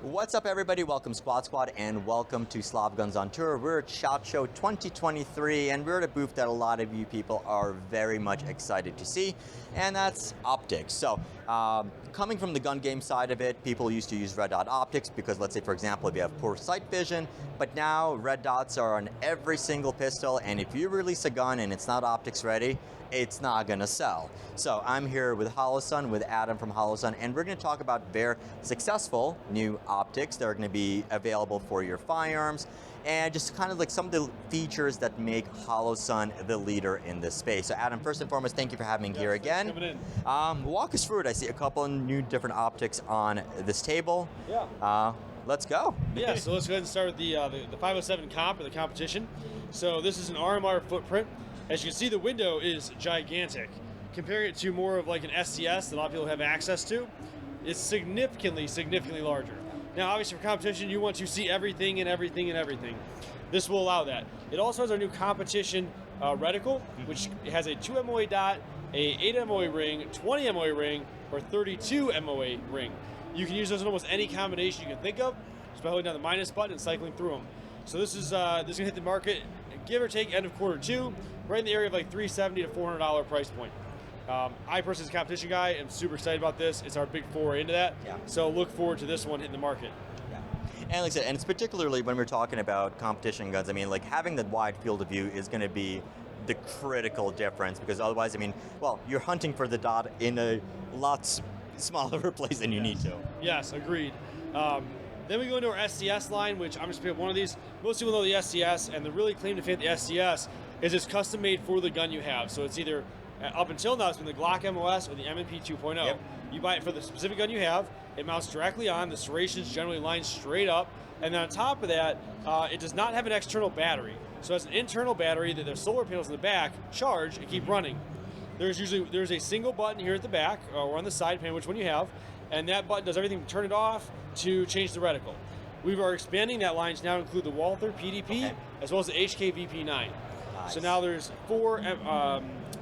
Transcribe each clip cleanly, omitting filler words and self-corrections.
What's up, everybody? Welcome Squad and welcome to Slav Guns on Tour. We're at SHOT Show 2023 and we're at a booth that a lot of you people are very much excited to see, and that's optics. So coming from the gun game side of it, people used to use red dot optics because, let's say for example, if you have poor sight vision, but now red dots are on every single pistol, and if you release a gun and it's not optics ready, it's not gonna sell. So I'm here with Holosun, with Adam from Holosun, and we're gonna talk about their successful new optics that are gonna be available for your firearms, and just kind of like some of the features that make Holosun the leader in this space. So Adam, first and foremost, thank you for having me here again. Coming in. Walk us through it. I see a couple of new different optics on this table. Yeah. Let's go. Yeah, so let's go ahead and start with the 507 comp, or the competition. So this is an RMR footprint. As you can see, the window is gigantic. Comparing it to more of like an SCS that a lot of people have access to, it's significantly larger. Now, obviously for competition, you want to see everything and everything and everything. This will allow that. It also has our new competition reticle, which has a 2 MOA dot, a 8 MOA ring, 20 MOA ring, or 32 MOA ring. You can use those in almost any combination you can think of, just by holding down the minus button and cycling through them. So this is gonna hit the market, give or take, end of Q2, right in the area of like $370 to $400 price point. I personally, as a competition guy, am super excited about this. It's our big foray into that. Yeah. So look forward to this one hitting the market. Yeah. And like I said, and it's particularly when we're talking about competition guns, I mean, like having that wide field of view is gonna be the critical difference, because otherwise, I mean, well, you're hunting for the dot in a lot smaller place than you need to. Yes, agreed. Then we go into our SCS line, which I'm just going to pick up one of these. Most people know the SCS, and the really claim to fame the SCS is it's custom made for the gun you have. So it's either, up until now, it's been the Glock MOS or the M&P 2.0. Yep. You buy it for the specific gun you have, it mounts directly on, the serrations generally line straight up, and then on top of that, it does not have an external battery. So it's an internal battery that the solar panels in the back charge and keep running. There's a single button here at the back, or on the side, depending on which one you have, and that button does everything from turn it off to change the reticle. We are expanding that line to now include the Walther PDP, as well as the HK VP9. Nice. So now there's 4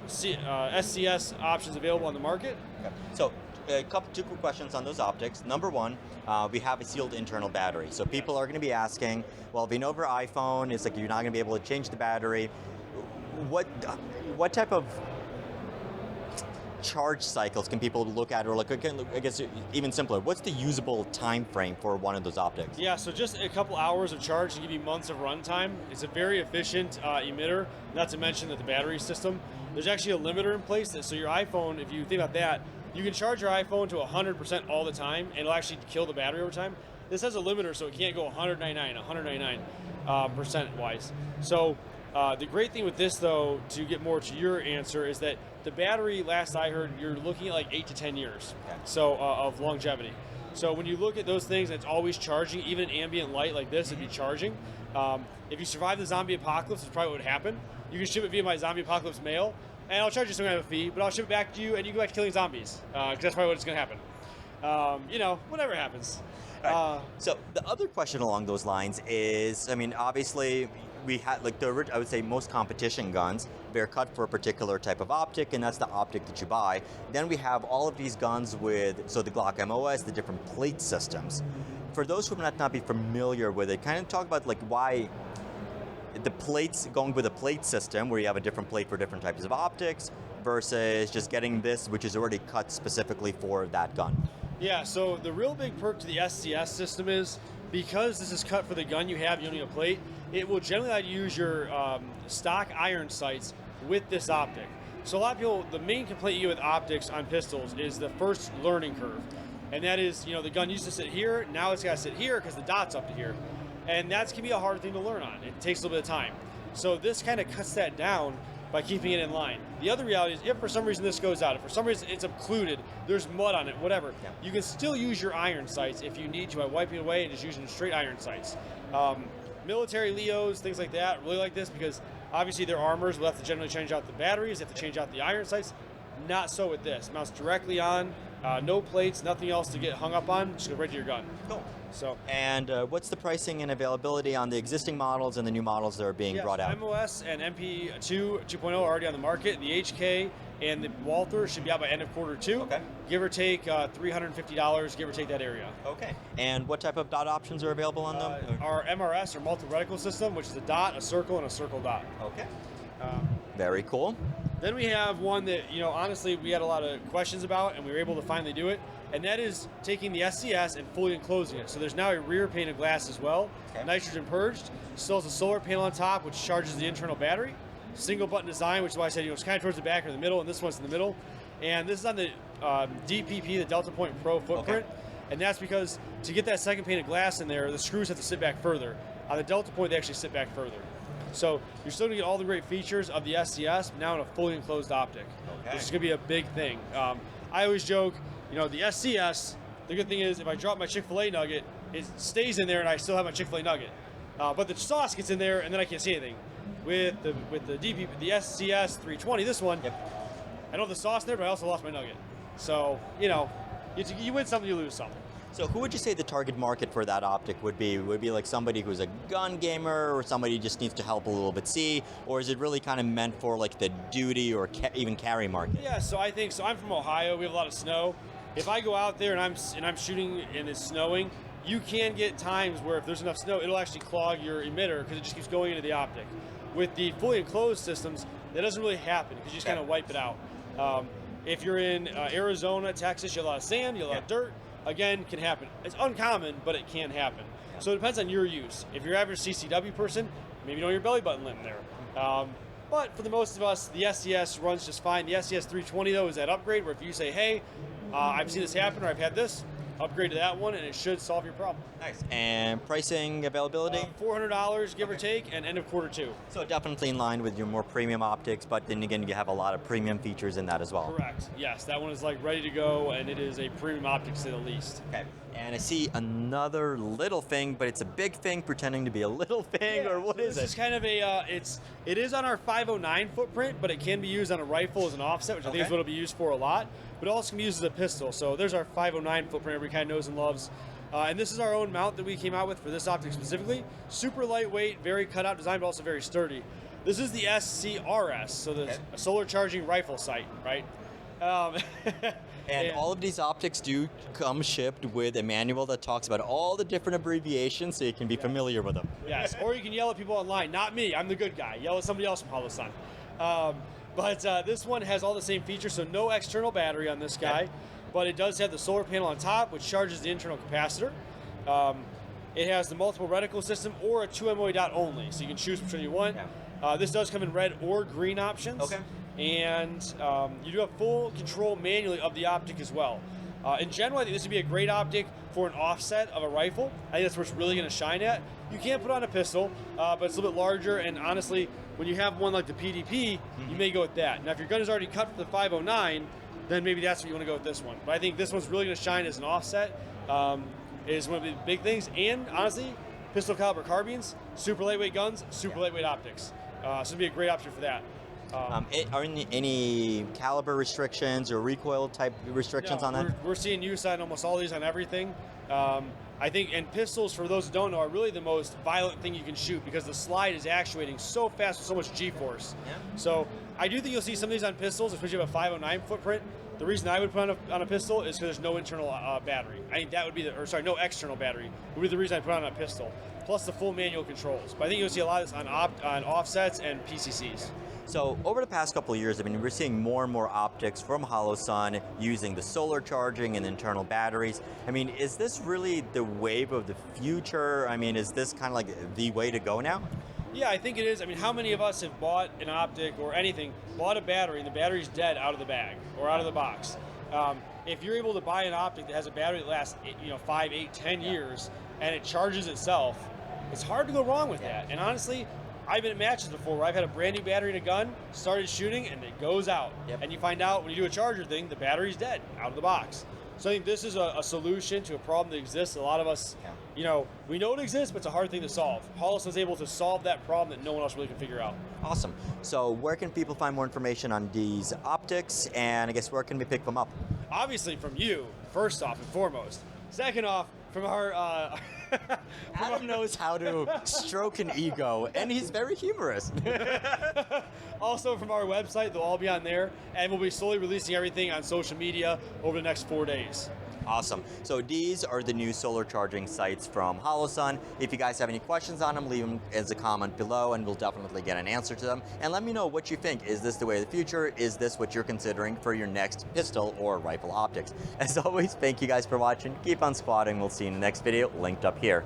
SCS options available on the market. Okay. So two quick questions on those optics. Number one, we have a sealed internal battery. So people are going to be asking, well, if you know over iPhone, it's like you're not going to be able to change the battery. What type of charge cycles can people look at, or like, I guess even simpler, what's the usable time frame for one of those optics? Yeah, so just a couple hours of charge to give you months of runtime. It's a very efficient emitter, not to mention that the battery system, there's actually a limiter in place, so your iPhone, if you think about that, you can charge your iPhone to 100% all the time, and it'll actually kill the battery over time. This has a limiter, so it can't go 199% wise. So the great thing with this, though, to get more to your answer, is that the battery, last I heard, you're looking at like 8 to 10 years, okay, so of longevity. So when you look at those things, it's always charging. Even in ambient light like this, it'd be charging. If you survive the zombie apocalypse, it's probably what would happen. You can ship it via my zombie apocalypse mail, and I'll charge you some kind of a fee, but I'll ship it back to you, and you go back to killing zombies, because that's probably what's going to happen. Whatever happens. Right. So the other question along those lines is, I mean, obviously we had like I would say most competition guns, they're cut for a particular type of optic, and that's the optic that you buy. Then we have all of these guns with, so the Glock MOS, the different plate systems. For those who might not be familiar with it, kind of talk about like why the plates, going with a plate system where you have a different plate for different types of optics versus just getting this, which is already cut specifically for that gun. Yeah, so the real big perk to the SCS system is, because this is cut for the gun you have, you don't need a plate, it will generally allow you to use your stock iron sights with this optic. So a lot of people, the main complaint you get with optics on pistols is the first learning curve. And that is, the gun used to sit here, now it's got to sit here because the dot's up to here. And that can be a hard thing to learn on. It takes a little bit of time. So this kind of cuts that down by keeping it in line. The other reality is, if for some reason this goes out, if for some reason it's occluded, there's mud on it, whatever, you can still use your iron sights if you need to by wiping it away and just using straight iron sights. Military Leos, things like that, really like this because obviously their armors will have to generally change out the batteries, they have to change out the iron sights. Not so with this. It mounts directly on, no plates, nothing else to get hung up on, just go right to your gun. Cool. So, and what's the pricing and availability on the existing models and the new models that are being brought out? MOS and MP2 2.0 are already on the market. The HK and the Walther should be out by end of Q2. Okay. Give or take $350, give or take that area. Okay. And what type of dot options are available on them? Our MRS, or multiple reticle system, which is a dot, a circle, and a circle dot. Okay. Very cool. Then we have one that, honestly, we had a lot of questions about, and we were able to finally do it, and that is taking the SCS and fully enclosing it. So there's now a rear pane of glass as well, nitrogen purged, still has a solar panel on top, which charges the internal battery, single button design, which is why I said, it's kind of towards the back or the middle, and this one's in the middle. And this is on the DPP, the Delta Point Pro footprint, and that's because to get that second pane of glass in there, the screws have to sit back further. On the Delta Point, they actually sit back further. So you're still going to get all the great features of the SCS, but now in a fully enclosed optic, which is going to be a big thing. I always joke, the SCS, the good thing is if I drop my Chick-fil-A nugget, it stays in there and I still have my Chick-fil-A nugget. But the sauce gets in there and then I can't see anything. With the DP, the SCS 320, this one, I don't have the sauce there, but I also lost my nugget. So, you win something, you lose something. So who would you say the target market for that optic would be? Would it be like somebody who's a gun gamer, or somebody who just needs to help a little bit see, or is it really kind of meant for like the duty or even carry market? Yeah, so I think so. I'm from Ohio. We have a lot of snow. If I go out there and I'm shooting and it's snowing, you can get times where if there's enough snow, it'll actually clog your emitter because it just keeps going into the optic. With the fully enclosed systems, that doesn't really happen because you just kind of wipe it out. If you're in Arizona, Texas, you have a lot of sand, you have a lot of dirt. Again, can happen. It's uncommon, but it can happen. So it depends on your use. If you're average CCW person, maybe you don't have your belly button limb there. But for the most of us, the SCS runs just fine. The SCS 320 though is that upgrade where if you say, hey, I've seen this happen or I've had this, upgrade to that one and it should solve your problem. Nice. And pricing, availability? $400 give or take, and end of Q2. So definitely in line with your more premium optics, but then again, you have a lot of premium features in that as well. Correct. Yes, that one is like ready to go, and it is a premium optic to say the least. Okay. And I see another little thing, but it's a big thing pretending to be a little thing, or what is it? This is kind of a, it is on our 509 footprint, but it can be used on a rifle as an offset, which I think is what it'll be used for a lot, but it also can be used as a pistol. So there's our 509 footprint everybody kind of knows and loves. And this is our own mount that we came out with for this optic specifically. Super lightweight, very cut out design, but also very sturdy. This is the SCRS, so the solar charging rifle sight, right? And all of these optics do come shipped with a manual that talks about all the different abbreviations so you can be familiar with them. Yes, or you can yell at people online. Not me, I'm the good guy. Yell at somebody else from Holosun. But this one has all the same features, so no external battery on this guy, but it does have the solar panel on top, which charges the internal capacitor. It has the multiple reticle system or a 2 MOA dot only, so you can choose which one you want. This does come in red or green options. And you do have full control manually of the optic as well. In general, I think this would be a great optic for an offset of a rifle. I think that's where it's really going to shine at. You can't put on a pistol, but it's a little bit larger, and honestly, when you have one like the PDP, you may go with that. Now, if your gun is already cut for the 509, then maybe that's what you want to go with this one. But I think this one's really going to shine as an offset. Is one of the big things, and honestly, pistol caliber carbines, super lightweight guns, super lightweight optics. So it'd be a great option for that. Are any caliber restrictions or recoil type restrictions on that? We're seeing use on almost all these on everything. I think, and pistols, for those who don't know, are really the most violent thing you can shoot because the slide is actuating so fast with so much G-force. So I do think you'll see some of these on pistols, especially if you have a 509 footprint. The reason I would put on a pistol is because there's no internal battery. I think that would be no external battery would be the reason I put on a pistol. Plus the full manual controls. But I think you'll see a lot of this on offsets and PCCs. So over the past couple of years, I mean, we're seeing more and more optics from Holosun using the solar charging and internal batteries. I mean, is this really the wave of the future? I mean, is this kind of like the way to go now? Yeah, I think it is. I mean, how many of us have bought an optic or anything, bought a battery, and the battery's dead out of the bag or out of the box? If you're able to buy an optic that has a battery that lasts 5, 8, 10 years, and it charges itself, it's hard to go wrong with that. And honestly, I've been at matches before where I've had a brand new battery in a gun, started shooting, and it goes out. And you find out when you do a charger thing, the battery's dead, out of the box. So I think this is a solution to a problem that exists. A lot of us, we know it exists, but it's a hard thing to solve. Holosun's able to solve that problem that no one else really can figure out. Awesome. So where can people find more information on these optics, and I guess where can we pick them up? Obviously from you, first off and foremost. Second off, From our Adam knows how to stroke an ego, and he's very humorous. also from our website, they'll all be on there, and we'll be slowly releasing everything on social media over the next 4 days. Awesome. So these are the new solar charging sites from Holosun. If you guys have any questions on them, leave them as a comment below and we'll definitely get an answer to them. And let me know what you think. Is this the way of the future? Is this what you're considering for your next pistol or rifle optics? As always, thank you guys for watching. Keep on squatting. We'll see you in the next video linked up here.